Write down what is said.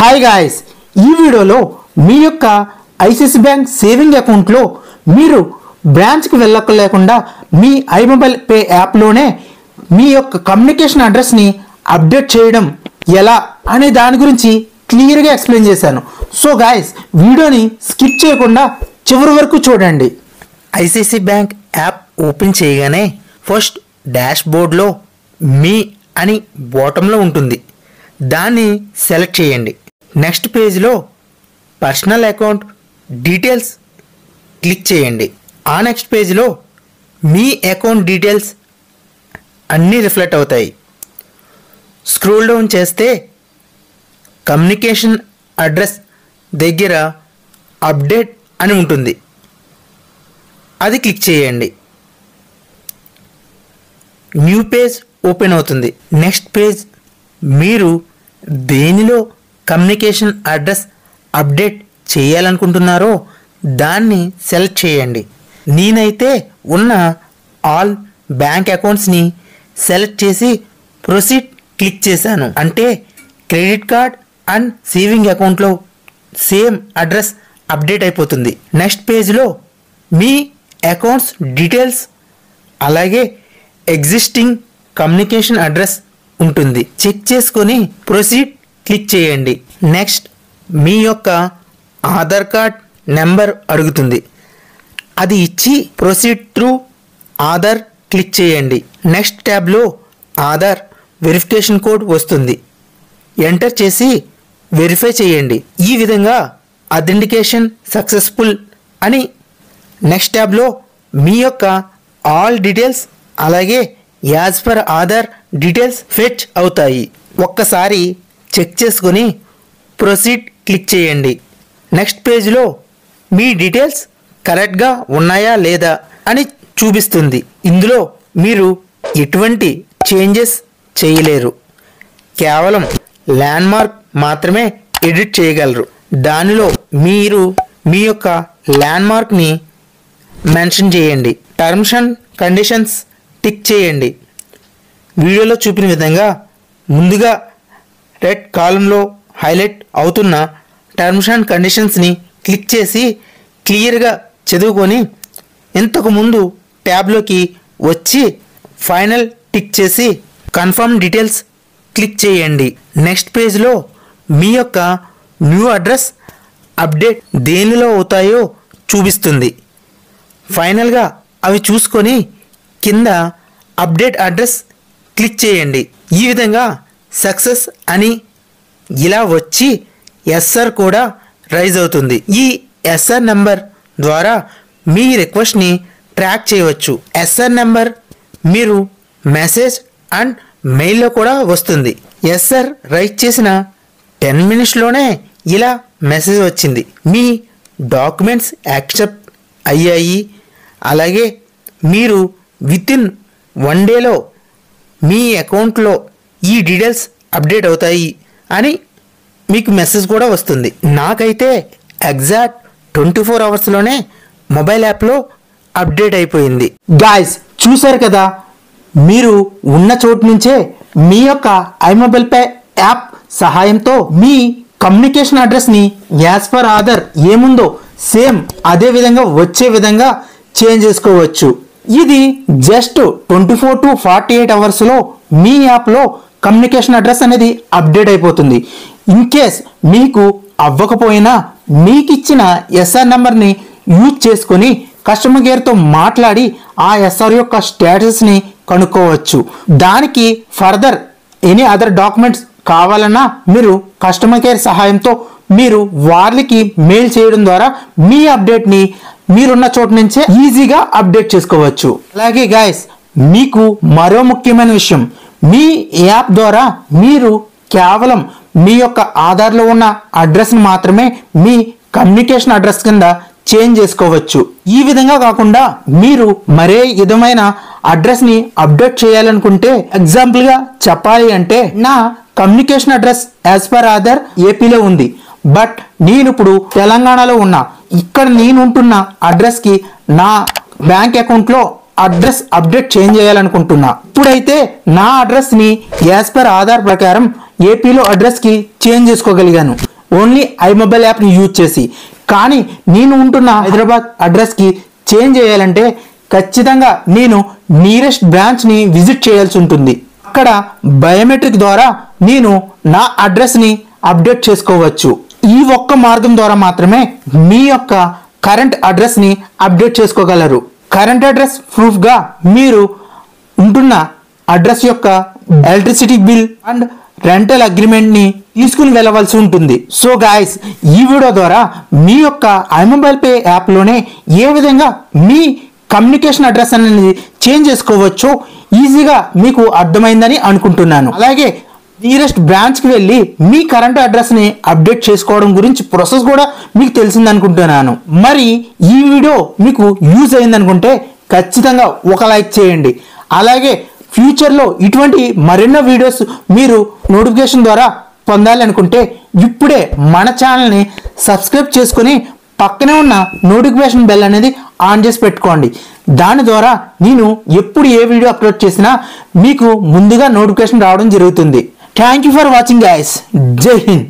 Hi guys, ఈ వీడియోలో మీ యొక్క ఐసిఐసిఐ బ్యాంక్ సేవింగ్ అకౌంట్లో మీరు బ్రాంచ్కి వెళ్ళలేకుండా మీ ఐమొబైల్ పే యాప్లోనే మీ యొక్క కమ్యూనికేషన్ అడ్రస్ని అప్డేట్ చేయడం ఎలా అనే దాని గురించి క్లియర్గా ఎక్స్ప్లెయిన్ చేశాను. సో గాయ్స్, వీడియోని స్కిప్ చేయకుండా చివరి వరకు చూడండి. ఐసిఐసిఐ బ్యాంక్ యాప్ ఓపెన్ చేయగానే ఫస్ట్ డాష్ బోర్డ్లో మీ అని బాటంలో ఉంటుంది, దాన్ని సెలెక్ట్ చేయండి. నెక్స్ట్ పేజ్లో పర్సనల్ అకౌంట్ డీటెయిల్స్ క్లిక్ చేయండి. ఆ నెక్స్ట్ పేజ్లో మీ అకౌంట్ డీటెయిల్స్ అన్నీ రిఫ్లెక్ట్ అవుతాయి. స్క్రోల్ డౌన్ చేస్తే కమ్యూనికేషన్ అడ్రస్ దగ్గర అప్డేట్ అని ఉంటుంది, అది క్లిక్ చేయండి. న్యూ పేజ్ ఓపెన్ అవుతుంది. నెక్స్ట్ పేజ్ మీరు దేనిలో కమ్యూనికేషన్ అడ్రస్ అప్డేట్ చేయాలనుకుంటున్నారో దాన్ని సెలెక్ట్ చేయండి. నేనైతే ఉన్న ఆల్ బ్యాంక్ అకౌంట్స్ని సెలెక్ట్ చేసి ప్రొసీడ్ క్లిక్ చేశాను. అంటే క్రెడిట్ కార్డ్ అండ్ సేవింగ్ అకౌంట్లో సేమ్ అడ్రస్ అప్డేట్ అయిపోతుంది. నెక్స్ట్ పేజ్లో మీ అకౌంట్స్ డీటెయిల్స్ అలాగే ఎగ్జిస్టింగ్ కమ్యూనికేషన్ అడ్రస్ ఉంటుంది. చెక్ చేసుకొని ప్రొసీడ్ క్లిక్ చేయండి. నెక్స్ట్ మీ యొక్క ఆధార్ కార్డ్ నెంబర్ అడుగుతుంది, అది ఇచ్చి ప్రొసీడ్ త్రూ ఆధార్ క్లిక్ చేయండి. నెక్స్ట్ ట్యాబ్లో ఆధార్ వెరిఫికేషన్ కోడ్ వస్తుంది, ఎంటర్ చేసి వెరిఫై చేయండి. ఈ విధంగా అథెంటికేషన్ సక్సెస్ఫుల్ అని నెక్స్ట్ ట్యాబ్లో మీ యొక్క ఆల్ డీటెయిల్స్ అలాగే as per Aadhaar details fetch అవుతాయి. ఒక్కసారి చెక్ చేసుకొని ప్రొసీడ్ క్లిక్ చేయండి. నెక్స్ట్ పేజ్లో మీ డీటెయిల్స్ కరెక్ట్గా ఉన్నాయా లేదా అని చూపిస్తుంది. ఇందులో మీరు ఎటువంటి చేంజెస్ చేయలేరు, కేవలం ల్యాండ్ మార్క్ మాత్రమే ఎడిట్ చేయగలరు. దానిలో మీరు మీ యొక్క ల్యాండ్ మార్క్ని మెన్షన్ చేయండి. టర్మ్స్ అండ్ కండిషన్స్ టిక్ చేయండి. వీడియోలో చూపిన విధంగా ముందుగా రెడ్ కాలంలో హైలైట్ అవుతున్న టర్మ్స్ అండ్ కండిషన్స్ని క్లిక్ చేసి క్లియర్గా చదువుకొని ఇంతకుముందు ట్యాబ్లోకి వచ్చి ఫైనల్ టిక్ చేసి కన్ఫర్మ్ డీటెయిల్స్ క్లిక్ చేయండి. నెక్స్ట్ పేజ్లో మీ యొక్క న్యూ అడ్రస్ అప్డేట్ దేనిలో అవుతాయో చూపిస్తుంది. ఫైనల్గా అవి చూసుకొని కింద అప్డేట్ అడ్రస్ క్లిక్ చేయండి. ఈ విధంగా సక్సెస్ అని ఇలా వచ్చి ఎస్ఆర్ కూడా రైజ్ అవుతుంది. ఈ ఎస్ఆర్ నెంబర్ ద్వారా మీ రిక్వెస్ట్ని ట్రాక్ చేయవచ్చు. ఎస్ఆర్ నెంబర్ మీరు మెసేజ్ అండ్ మెయిల్లో కూడా వస్తుంది. ఎస్ఆర్ రైజ్ చేసిన 10 మినిట్స్లోనే ఇలా మెసేజ్ వచ్చింది, మీ డాక్యుమెంట్స్ యాక్సెప్ట్ అయ్యాయి, అలాగే మీరు వితిన్ 1 డేలో మీ అకౌంట్లో ఈ డీటెయిల్స్ అప్డేట్ అవుతాయి అని మీకు మెసేజ్ కూడా వస్తుంది. నాకైతే ఎగ్జాక్ట్ 24 అవర్స్లోనే మొబైల్ యాప్లో అప్డేట్ అయిపోయింది. గాయ్స్, చూసారు కదా, మీరు ఉన్న చోటు నుంచే మీ యొక్క ఐమొబైల్ పే యాప్ సహాయంతో మీ కమ్యూనికేషన్ అడ్రస్ని యాజ్ పర్ ఆధార్ ఏముందో సేమ్ అదే విధంగా వచ్చే విధంగా చేంజ్ చేసుకోవచ్చు. ఇది జస్ట్ 24 to 48 అవర్స్లో మీ యాప్లో కమ్యూనికేషన్ అడ్రస్ అనేది అప్డేట్ అయిపోతుంది. ఇన్ కేస్ మీకు అవ్వకపోయినా మీకు ఇచ్చిన ఎస్ఆర్ నెంబర్ని యూజ్ చేసుకొని కస్టమర్ కేర్తో మాట్లాడి ఆ ఎస్ఆర్ యొక్క స్టేటస్ని కనుక్కోవచ్చు. దానికి ఫర్దర్ ఎనీ అదర్ డాక్యుమెంట్స్ కావాలన్నా మీరు కస్టమర్ కేర్ సహాయంతో మీరు వాళ్ళకి మెయిల్ చేయడం ద్వారా మీ అప్డేట్ని మీరున్న చోటు నుంచే ఈజీగా అప్డేట్ చేసుకోవచ్చు. అలాగే గాయస్, మీకు మరో ముఖ్యమైన విషయం, మీ యాప్ ద్వారా మీరు కేవలం మీ యొక్క ఆధార్లో ఉన్న అడ్రస్ని మాత్రమే మీ కమ్యూనికేషన్ అడ్రస్ కింద చేంజ్ చేసుకోవచ్చు. ఈ విధంగా కాకుండా మీరు మరే విధమైన అడ్రస్ని అప్డేట్ చేయాలనుకుంటే, ఎగ్జాంపుల్గా చెప్పాలి అంటే నా communication address as per Aadhaar ఏపీలో ఉంది, బట్ నేను ఇప్పుడు తెలంగాణలో ఉన్నా. ఇక్కడ నేను ఉంటున్న అడ్రస్కి నా బ్యాంక్ అకౌంట్లో అడ్రస్ అప్డేట్ చేంజ్ చేయాలనుకుంటున్నా. ఇప్పుడైతే నా అడ్రస్ని యాజ్ పర్ ఆధార్ ప్రకారం ఏపీలో అడ్రస్కి చేంజ్ చేసుకోగలిగాను. ఓన్లీ ఐమొబైల్ యాప్ని యూజ్ చేసి. కానీ నేను ఉంటున్న హైదరాబాద్ అడ్రస్కి చేంజ్ చేయాలంటే ఖచ్చితంగా నేను నియరెస్ట్ బ్రాంచ్ని విజిట్ చేయాల్సి ఉంటుంది. అక్కడ బయోమెట్రిక్ ద్వారా నేను నా అడ్రస్ని అప్డేట్ చేసుకోవచ్చు. ఈ ఒక్క మార్గం ద్వారా మాత్రమే మీ యొక్క కరెంట్ అడ్రస్ని అప్డేట్ చేసుకోగలరు. కరెంట్ అడ్రస్ ప్రూఫ్గా మీరు ఉంటున్న అడ్రస్ యొక్క ఎలక్ట్రిసిటీ బిల్ అండ్ రెంటల్ అగ్రిమెంట్ని తీసుకుని వెళ్ళవలసి ఉంటుంది. సో గాయస్, ఈ వీడియో ద్వారా మీ యొక్క ఐమొబైల్ పే యాప్లోనే ఏ విధంగా మీ కమ్యూనికేషన్ అడ్రస్ అనేది చేంజ్ చేసుకోవచ్చో ఈజీగా మీకు అర్థమైందని అనుకుంటున్నాను. అలాగే నియరెస్ట్ బ్రాంచ్కి వెళ్ళి మీ కరెంట్ అడ్రస్ని అప్డేట్ చేసుకోవడం గురించి ప్రాసెస్ కూడా మీకు తెలిసింది అనుకుంటున్నాను. మరి ఈ వీడియో మీకు యూజ్ అయిందనుకుంటే ఖచ్చితంగా ఒక లైక్ చేయండి. అలాగే ఫ్యూచర్లో ఇటువంటి మరెన్నో వీడియోస్ మీరు నోటిఫికేషన్ ద్వారా పొందాలి అనుకుంటే ఇప్పుడే మన ఛానల్ని సబ్స్క్రైబ్ చేసుకుని పక్కనే ఉన్న నోటిఫికేషన్ బెల్ అనేది ఆన్ చేసి పెట్టుకోండి. దాని ద్వారా నేను ఎప్పుడు ఏ వీడియో అప్లోడ్ చేసినా మీకు ముందుగా నోటిఫికేషన్ రావడం జరుగుతుంది. Thank you for watching guys. జై హింద్.